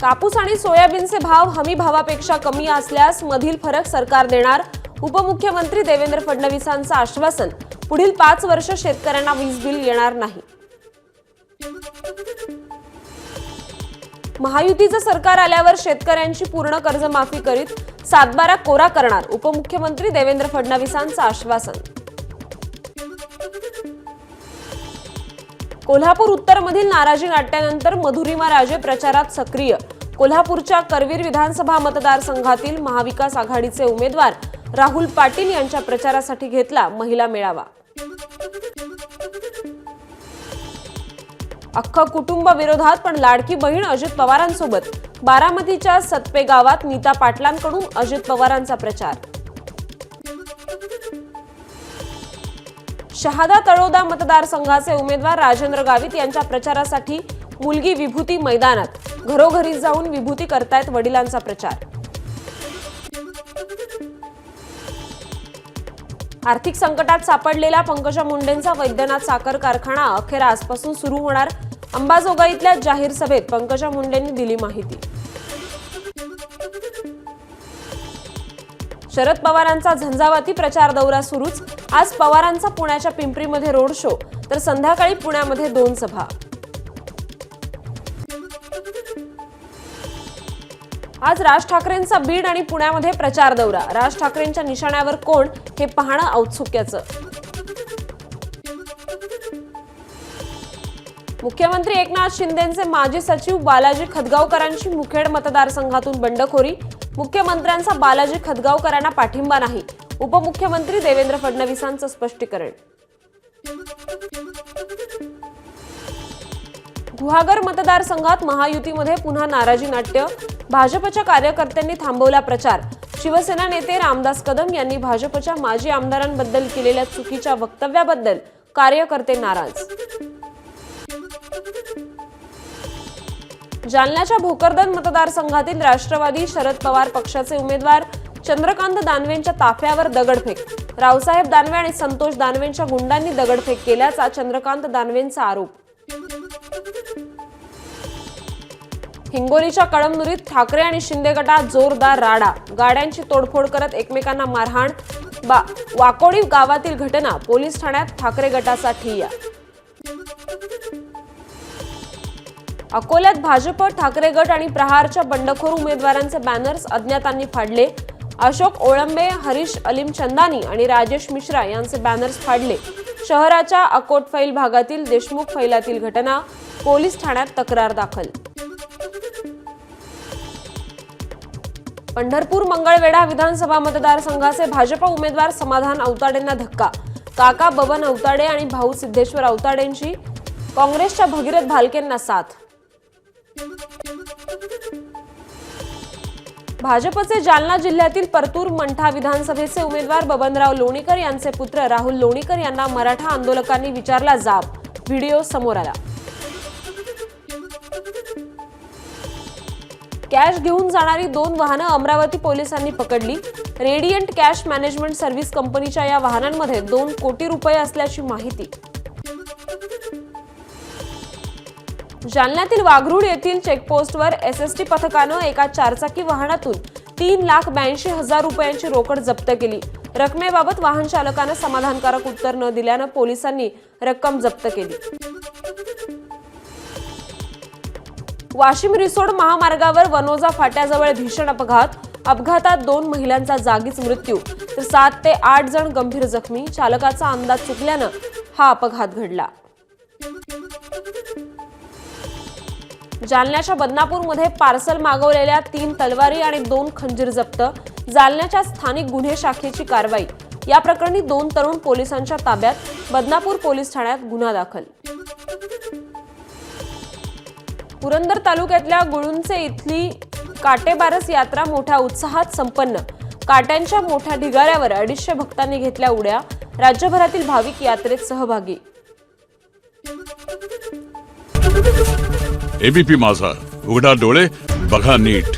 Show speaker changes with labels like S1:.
S1: कापूस आणि सोयाबीनचे भाव हमी भावापेक्षा कमी असल्यास मधील फरक सरकार देणार. उपमुख्यमंत्री देवेंद्र फडणवीसांचं आश्वासन. पुढील 5 वर्ष शेतकऱ्यांना वीज बिल येणार नाही. महायुतीचं सरकार आल्यावर शेतकऱ्यांची पूर्ण कर्जमाफी करीत 7/12 कोरा करणार. उपमुख्यमंत्री देवेंद्र फडणवीसांचं आश्वासन. कोल्हापूर उत्तरमधील नाराजी नाट्यानंतर मधुरिमा राजे प्रचारात सक्रिय. कोल्हापूरच्या करवीर विधानसभा मतदारसंघातील महाविकास आघाडीचे उमेदवार राहुल पाटील यांच्या प्रचारासाठी घेतला महिला मेळावा. अख्खं कुटुंब विरोधात पण लाडकी बहीण अजित पवारांसोबत. बारामतीच्या सतपे गावात नीता पाटलांकडून अजित पवारांचा प्रचार. शहादा तळोदा मतदारसंघाचे उमेदवार राजेंद्र गावित यांच्या प्रचारासाठी मुलगी विभूती मैदानात. घरोघरी जाऊन विभूती करतायत वडिलांचा प्रचार. आर्थिक संकटात सापडलेला पंकजा मुंडेंचा वैद्यनाथ साखर कारखाना अखेर आजपासून सुरू होणार. अंबाजोगाईतल्या जाहीर सभेत पंकजा मुंडेंनी दिली माहिती. शरद पवारांचा झंझावाती प्रचार दौरा सुरूच. आज पवारांचा पुण्याच्या पिंपरीमध्ये रोड शो तर संध्याकाळी पुण्यामध्ये 2 सभा. आज राज ठाकरेंचा बीड आणि पुण्यामध्ये प्रचार दौरा. राज ठाकरेंच्या निशाण्यावर कोण हे पाहणं औत्सुक्याचं. मुख्यमंत्री एकनाथ शिंदेंचे माजी सचिव बालाजी खदगावकरांची मुखेड मतदारसंघातून बंडखोरी. मुख्यमंत्र्यांचा बालाजी खदगावकरांना पाठिंबा नाही. उपमुख्यमंत्री देवेंद्र फडणवीसांचं स्पष्टीकरण. गुहागर मतदारसंघात महायुतीमध्ये पुन्हा नाराजी नाट्य. भाजपच्या कार्यकर्त्यांनी थांबवला प्रचार. शिवसेना नेते रामदास कदम यांनी भाजपच्या माजी आमदारांबद्दल केलेल्या चुकीच्या वक्तव्याबद्दल कार्यकर्ते नाराज. जालन्याच्या भोकरदन मतदारसंघातील राष्ट्रवादी शरद पवार पक्षाचे उमेदवार चंद्रकांत दानवेंच्या ताफ्यावर दगडफेक. रावसाहेब दानवे आणि संतोष दानवेंच्या गुंडांनी दगडफेक केल्याचा चंद्रकांत दानवेंचा आरोप. हिंगोलीच्या कळमनुरीत ठाकरे आणि शिंदे गटात जोरदार राडा. गाड्यांची तोडफोड करत एकमेकांना मारहाण. वाकोडी गावातील घटना. पोलीस ठाण्यात ठाकरे गटाचा ठिय्या. अकोल्यात भाजप, ठाकरे गट आणि प्रहारच्या बंडखोर उमेदवारांचे बॅनर्स अज्ञातांनी फाडले. अशोक ओळंबे, हरीश अलीम चंदानी आणि राजेश मिश्रा यांचे बॅनर्स फाडले. शहराच्या अकोटफैल भागातील देशमुख फैलातील घटना. पोलीस ठाण्यात तक्रार दाखल. पंढरपूर मंगळवेढा विधानसभा मतदारसंघाचे भाजप उमेदवार समाधान अवताडेंना धक्का. काका बबन अवताडे आणि भाऊ सिद्धेश्वर अवताडेंची काँग्रेसच्या भगीरथ भालकेंना साथ. भाजपचे जालना जिल्ह्यातील परतूर मंठा विधानसभेचे उमेदवार बबनराव लोणीकर यांचे पुत्र राहुल लोणीकर यांना मराठा आंदोलकांनी विचारला जाब. व्हिडिओ समोर आला. कॅश घेऊन जाणारी 2 वाहनं अमरावती पोलिसांनी पकडली. रेडियंट कॅश मॅनेजमेंट सर्व्हिस कंपनीच्या या वाहनांमध्ये 2 कोटी रुपये असल्याची माहिती. जालन्यातील वाघरूड येथील चेकपोस्टवर एसएसटी पथकानं एका 4चाकी वाहनातून 3,82,000 रुपयांची रोकड जप्त केली. रकमेबाबत वाहन चालकानं समाधानकारक उत्तर न दिल्यानं पोलिसांनी रक्कम जप्त केली. वाशिम रिसोड महामार्गावर वनोजा फाट्याजवळ भीषण अपघात. अपघातात 2 महिलांचा जागीच मृत्यू तर 7 ते 8 जण गंभीर जखमी. चालकाचा अंदाज चुकल्यानं हा अपघात घडला. जालन्याच्या बदनापूरमध्ये पार्सल मागवलेल्या 3 तलवारी आणि 2 खंजीर जप्त. जालन्याच्या स्थानिक गुन्हे शाखेची कारवाई. या प्रकरणी 2 तरुण पोलिसांच्या ताब्यात. बदनापूर पोलीस ठाण्यात गुन्हा दाखल. पुरंदर तालुक्यातल्या गुळुंचे इथली काटेबारस यात्रा मोठ्या उत्साहात संपन्न. काट्यांच्या मोठ्या ढिगाऱ्यावर 250 भक्तांनी घेतल्या उड्या. राज्यभरातील भाविक यात्रेत सहभागी.
S2: एबीपी माझा, उघडा डोळे बघा नीट.